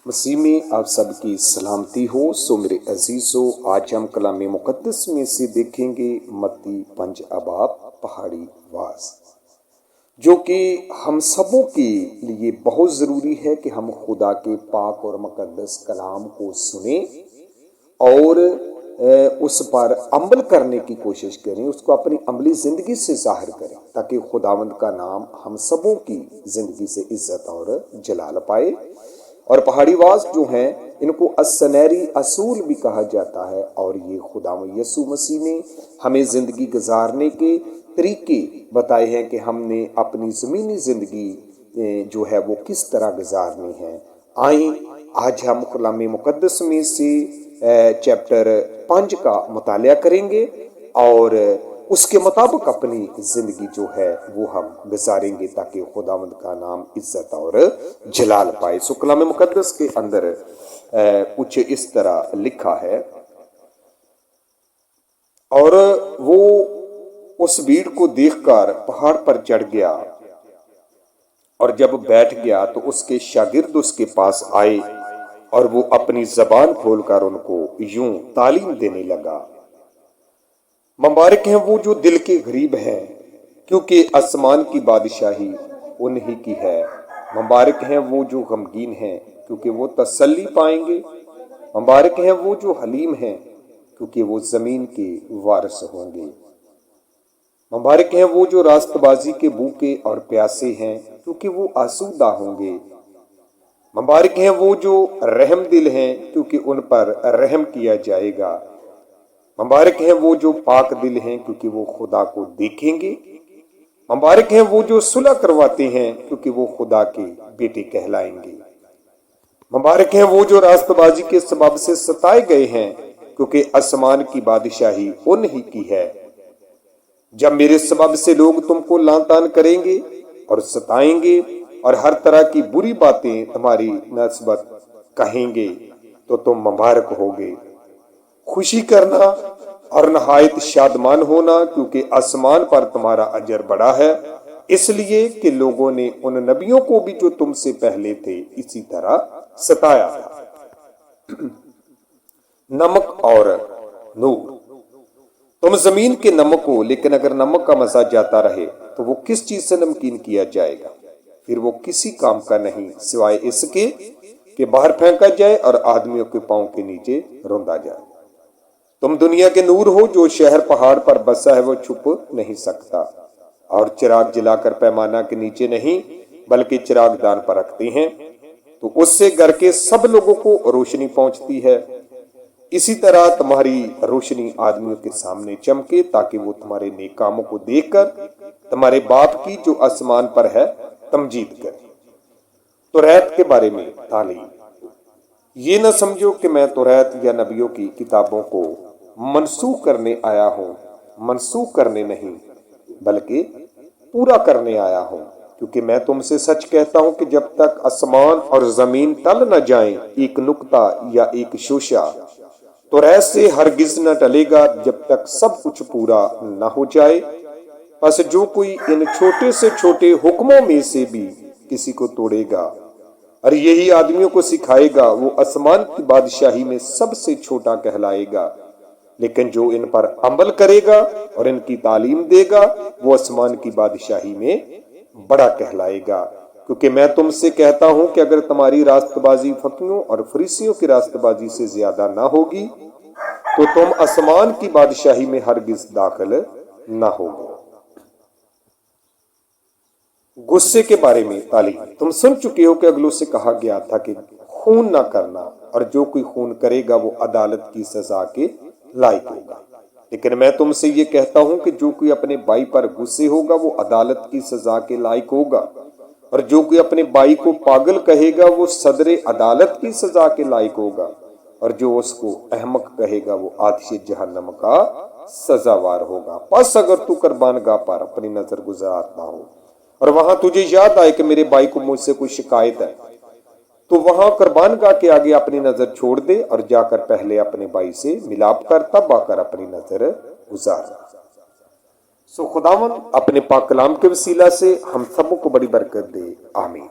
مسیح میں آپ سب کی سلامتی ہو۔ سو میرے عزیزو، آج ہم کلام مقدس میں سے دیکھیں گے متی 5 ابواب پہاڑی واز، جو کہ ہم سبوں کے لیے بہت ضروری ہے کہ ہم خدا کے پاک اور مقدس کلام کو سنیں اور اس پر عمل کرنے کی کوشش کریں، اس کو اپنی عملی زندگی سے ظاہر کریں، تاکہ خداوند کا نام ہم سبوں کی زندگی سے عزت اور جلال پائے۔ اور پہاڑی واز جو ہیں ان کو السنیری اصول بھی کہا جاتا ہے، اور یہ خداوند یسوع مسیح نے ہمیں زندگی گزارنے کے طریقے بتائے ہیں کہ ہم نے اپنی زمینی زندگی جو ہے وہ کس طرح گزارنی ہے۔ آئیں آج ہم کلام مقدس میں سے چیپٹر 5 کا مطالعہ کریں گے اور اس کے مطابق اپنی زندگی جو ہے وہ ہم گزاریں گے، تاکہ خداوند کا نام عزت اور جلال پائے۔ سو کلام مقدس کے اندر کچھ اس طرح لکھا ہے، اور وہ اس بھیڑ کو دیکھ کر پہاڑ پر چڑھ گیا، اور جب بیٹھ گیا تو اس کے شاگرد اس کے پاس آئے، اور وہ اپنی زبان کھول کر ان کو یوں تعلیم دینے لگا: مبارک ہیں وہ جو دل کے غریب ہیں، کیونکہ آسمان کی بادشاہی انہی کی ہے۔ مبارک ہیں وہ جو غمگین ہیں، کیونکہ وہ تسلی پائیں گے۔ مبارک ہیں وہ جو حلیم ہیں، کیونکہ وہ زمین کے وارث ہوں گے۔ مبارک ہیں وہ جو راست بازی کے بھوکے اور پیاسے ہیں، کیونکہ وہ آسودہ ہوں گے۔ مبارک ہیں وہ جو رحم دل ہیں، کیونکہ ان پر رحم کیا جائے گا۔ مبارک ہیں وہ جو پاک دل ہیں، کیونکہ وہ خدا کو دیکھیں گے۔ مبارک ہیں وہ جو صلح کرواتے ہیں، کیونکہ وہ خدا کے بیٹے کہلائیں گے۔ مبارک ہیں وہ جو راست بازی کے سبب سے ستائے گئے ہیں، کیونکہ آسمان کی بادشاہی انہی کی ہے۔ جب میرے سبب سے لوگ تم کو لعن طعن کریں گے اور ستائیں گے اور ہر طرح کی بری باتیں تمہاری نسبت کہیں گے، تو تم مبارک ہوگے۔ خوشی کرنا اور نہایت شادمان ہونا، کیونکہ آسمان پر تمہارا اجر بڑا ہے، اس لیے کہ لوگوں نے ان نبیوں کو بھی جو تم سے پہلے تھے اسی طرح ستایا تھا۔ نمک اور نور۔ تم زمین کے نمک ہو، لیکن اگر نمک کا مزہ جاتا رہے تو وہ کس چیز سے نمکین کیا جائے گا؟ پھر وہ کسی کام کا نہیں سوائے اس کے کہ باہر پھینکا جائے اور آدمیوں کے پاؤں کے نیچے روندا جائے۔ تم دنیا کے نور ہو۔ جو شہر پہاڑ پر بسا ہے وہ چھپ نہیں سکتا، اور چراغ جلا کر پیمانہ کے نیچے نہیں بلکہ چراغ دان پر رکھتے ہیں، تو اس سے گھر کے سب لوگوں کو روشنی پہنچتی ہے۔ اسی طرح تمہاری روشنی آدمیوں کے سامنے چمکے، تاکہ وہ تمہارے نیک کاموں کو دیکھ کر تمہارے باپ کی جو آسمان پر ہے تمجید کرے۔ توریت کے بارے میں تعلیم۔ یہ نہ سمجھو کہ میں توریت یا نبیوں کی کتابوں کو منسوخ کرنے آیا ہوں، منسوخ کرنے نہیں بلکہ پورا کرنے آیا ہوں، کیونکہ میں تم سے سچ کہتا ہوں کہ جب تک آسمان اور زمین ٹل نہ جائیں، ایک نقطہ یا ایک شوشہ توریت سے ہرگز نہ ٹلے گا، جب تک سب کچھ پورا نہ ہو جائے۔ پس جو کوئی ان چھوٹے سے چھوٹے حکموں میں سے بھی کسی کو توڑے گا اور یہی آدمیوں کو سکھائے گا، وہ آسمان کی بادشاہی میں سب سے چھوٹا کہلائے گا، لیکن جو ان پر عمل کرے گا اور ان کی تعلیم دے گا وہ آسمان کی بادشاہی میں بڑا کہلائے گا۔ کیونکہ میں تم سے کہتا ہوں کہ اگر تمہاری راست بازی فقیوں اور فریسیوں کی راست بازی سے زیادہ نہ ہوگی تو تم آسمان کی بادشاہی میں ہرگز داخل نہ ہوگے۔ غصے کے بارے میں تعلیم۔ تم سن چکے ہو کہ اگلوں سے کہا گیا تھا کہ خون نہ کرنا، اور جو کوئی خون کرے گا وہ عدالت کی سزا کے لائق ہوگا۔ لیکن میں تم سے یہ کہتا ہوں کہ جو کوئی اپنے بھائی پر غصے ہوگا وہ عدالت کی سزا کے لائق ہوگا، اور جو کوئی اپنے بھائی کو پاگل کہے گا وہ صدر عدالت کی سزا کے لائق ہوگا، اور جو اس کو احمق کہے گا وہ آتش جہنم کا سزاوار ہوگا۔ پس اگر تو قربان گاہ پر اپنی نظر گزارتا ہو اور وہاں تجھے یاد آئے کہ میرے بھائی کو مجھ سے کوئی شکایت ہے، تو وہاں قربان گاہ کے آگے اپنی نظر چھوڑ دے اور جا کر پہلے اپنے بھائی سے ملاپ کر، تب آ کر اپنی نظر گزار۔ سو خداوند اپنے پاک کلام کے وسیلہ سے ہم سبوں کو بڑی برکت دے، آمین۔